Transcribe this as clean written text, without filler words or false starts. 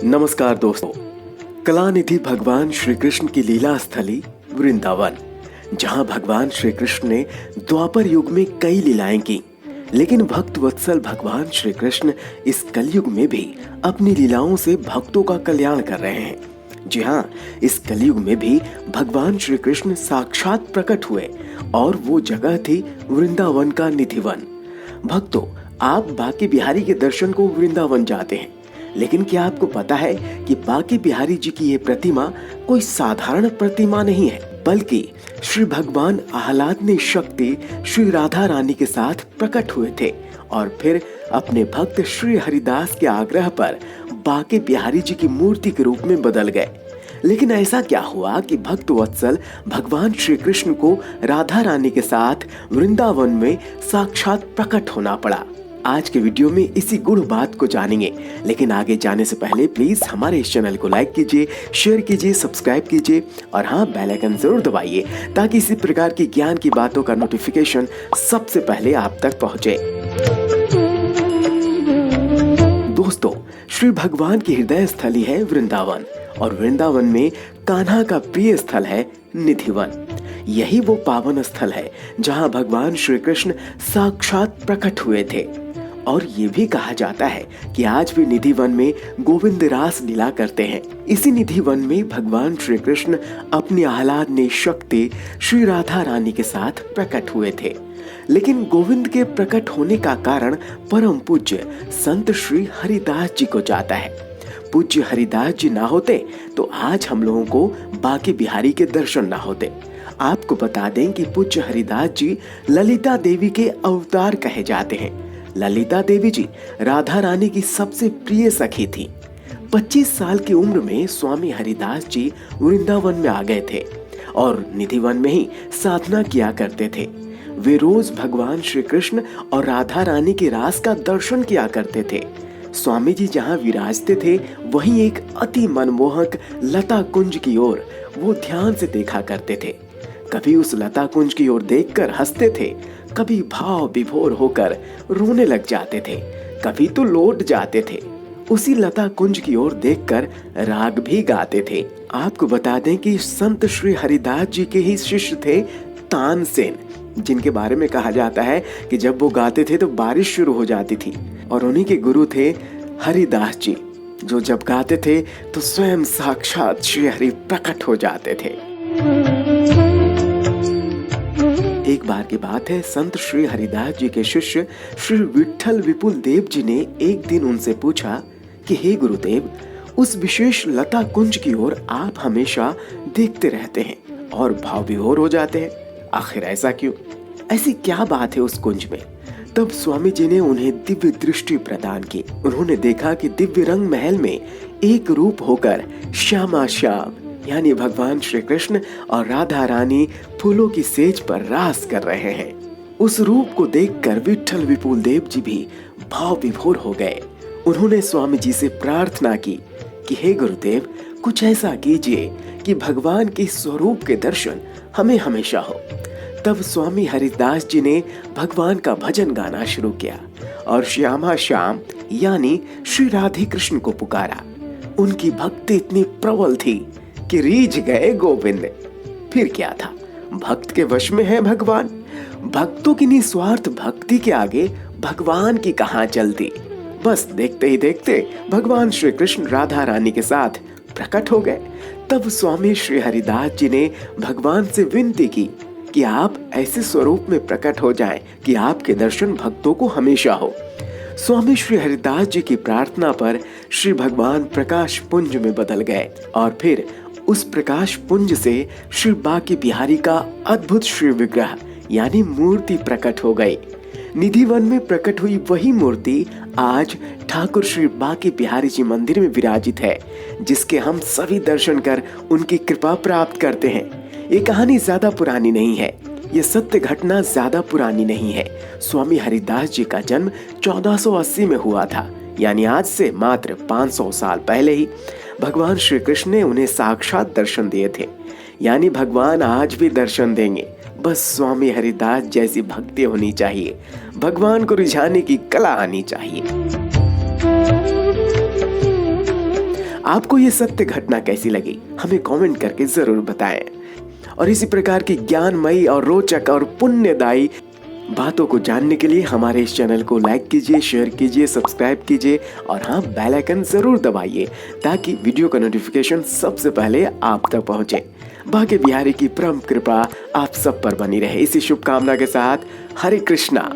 नमस्कार दोस्तों। कलानिधि भगवान श्री कृष्ण की लीला स्थली वृंदावन, जहां भगवान श्री कृष्ण ने द्वापर युग में कई लीलाएं की, लेकिन भक्त वत्सल भगवान श्री कृष्ण इस कलयुग में भी अपनी लीलाओं से भक्तों का कल्याण कर रहे हैं। जी हाँ, इस कलयुग में भी भगवान श्री कृष्ण साक्षात प्रकट हुए और वो जगह थी वृंदावन का निधिवन। भक्तों, आप बांके बिहारी के दर्शन को वृंदावन जाते हैं, लेकिन क्या आपको पता है कि बांके बिहारी जी की ये प्रतिमा कोई साधारण प्रतिमा नहीं है, बल्कि श्री भगवान आह्लादनी शक्ति श्री राधा रानी के साथ प्रकट हुए थे और फिर अपने भक्त श्री हरिदास के आग्रह पर बांके बिहारी जी की मूर्ति के रूप में बदल गए। लेकिन ऐसा क्या हुआ कि भक्त वत्सल भगवान श्री कृष्ण को राधा रानी के साथ वृंदावन में साक्षात प्रकट होना पड़ा? आज के वीडियो में इसी गुड़ बात को जानेंगे, लेकिन आगे जाने से पहले प्लीज हमारे इस चैनल को लाइक कीजिए, शेयर कीजिए, सब्सक्राइब कीजिए और हाँ, बेल आइकन जरूर दबाइए ताकि इसी प्रकार की ज्ञान की बातों का नोटिफिकेशन सबसे पहले आप तक पहुंचे। दोस्तों, श्री भगवान की हृदय स्थली है वृंदावन और वृंदावन में कान्हा का प्रिय स्थल है निधिवन। यही वो पावन स्थल है जहां भगवान श्री कृष्ण साक्षात प्रकट हुए थे और ये भी कहा जाता है कि आज भी निधिवन में गोविंद रास लीला करते हैं। इसी निधिवन में भगवान श्री कृष्ण अपनी आह्लादनी शक्ति श्री राधा रानी के साथ प्रकट हुए थे। लेकिन गोविंद के प्रकट होने का कारण परम पूज्य संत श्री हरिदास जी को जाता है। पूज्य हरिदास जी ना होते तो आज हम लोगों को बांके बिहारी के दर्शन ना होते। आपको बता दें कि पूज्य हरिदास जी ललिता देवी के अवतार कहे जाते हैं। ललिता देवी जी राधा रानी की सबसे प्रिय सखी थी। 25 साल की उम्र में स्वामी हरिदास जी वृंदावन में आ गए थे और निधिवन में ही साधना किया करते थे। वे रोज भगवान श्री कृष्ण और राधा रानी के रास का दर्शन किया करते थे। स्वामी जी जहाँ विराजते थे वहीं एक अति मनमोहक लता कुंज की ओर वो ध्यान से देखा करते थे। कभी उस लता कुंज की ओर देखकर हंसते थे, कभी भाव विभोर होकर रोने लग जाते थे, कभी तो लौट जाते थे। उसी लता कुंज की ओर देखकर राग भी गाते थे। आपको बता दें कि संत श्री हरिदास जी के ही शिष्य थे तानसेन, जिनके बारे में कहा जाता है कि जब वो गाते थे तो बारिश शुरू हो जाती थी, और उन्हीं के गुरु थे हरिदास जी, जो जब गाते थे तो स्वयं साक्षात श्री हरि प्रकट हो जाते थे। एक बार की बात है, संत श्री हरिदास जी के शिष्य श्री विठल विपुल देव जी ने एक दिन उनसे पूछा कि हे गुरुदेव, उस विशेष लता कुंज की ओर आप हमेशा देखते रहते हैं और भाव विभोर हो जाते हैं, आखिर ऐसा क्यों? ऐसी क्या बात है उस कुंज में? तब स्वामी जी ने उन्हें दिव्य दृष्टि प्रदान की। उन्होंने देखा कि दिव्य रंग महल में एक रूप होकर श्यामा श्याम यानी भगवान श्री कृष्ण और राधा रानी फूलों की सेज पर रास कर रहे हैं। उस रूप को देखकर विठल विपुल देव जी भी भाव विभोर हो गए। उन्होंने स्वामी जी से प्रार्थना की कि हे गुरुदेव, कुछ ऐसा कीजिए कि भगवान के स्वरूप के दर्शन हमें हमेशा हो। तब स्वामी हरिदास जी ने भगवान का भजन गाना शुरू किया और श्यामा श्याम यानी श्री राधे कृष्ण को पुकारा। उनकी भक्ति इतनी प्रबल थी कि रीझ गए गोविंद। फिर क्या था, भक्त के वश में है भगवान। भक्तों की निस्वार्थ भक्ति के आगे भगवान की कहां चलती। बस देखते ही देखते भगवान श्री कृष्ण राधा रानी के साथ प्रकट हो गए। तब स्वामी श्री हरिदास जी ने भगवान से विनती की कि आप ऐसे स्वरूप में प्रकट हो जाएं कि आपके दर्शन भक्तों को हमेशा हो। स्वामी श्री हरिदास जी की प्रार्थना पर श्री भगवान प्रकाश पुंज में बदल गए और फिर उस प्रकाश पुंज से श्री बांके बिहारी का अद्भुत श्री विग्रह यानी मूर्ति प्रकट हो गई। निधिवन में प्रकट हुई वही मूर्ति आज ठाकुर श्री बांके बिहारी जी मंदिर में विराजित है, जिसके हम सभी दर्शन कर उनकी कृपा प्राप्त करते हैं। ये कहानी ज्यादा पुरानी नहीं है, ये सत्य घटना ज्यादा पुरानी नहीं है। स्वामी हरिदास जी का जन्म 1480 में हुआ था, यानी आज से मात्र 500 साल पहले ही भगवान श्री कृष्ण ने उन्हें साक्षात दर्शन दिए थे। यानी भगवान आज भी दर्शन देंगे, बस स्वामी हरिदास जैसी भक्ति होनी चाहिए, भगवान को रिझाने की कला आनी चाहिए। आपको ये सत्य घटना कैसी लगी, हमें कमेंट करके जरूर बताएं। और इसी प्रकार की ज्ञानमयी और रोचक और पुण्यदायी बातों को जानने के लिए हमारे इस चैनल को लाइक कीजिए, शेयर कीजिए, सब्सक्राइब कीजिए और हाँ, बेल आइकन जरूर दबाइए ताकि वीडियो का नोटिफिकेशन सबसे पहले आप तक पहुंचे। भाग्य बिहारी की परम कृपा आप सब पर बनी रहे। इसी शुभकामना के साथ हरे कृष्णा।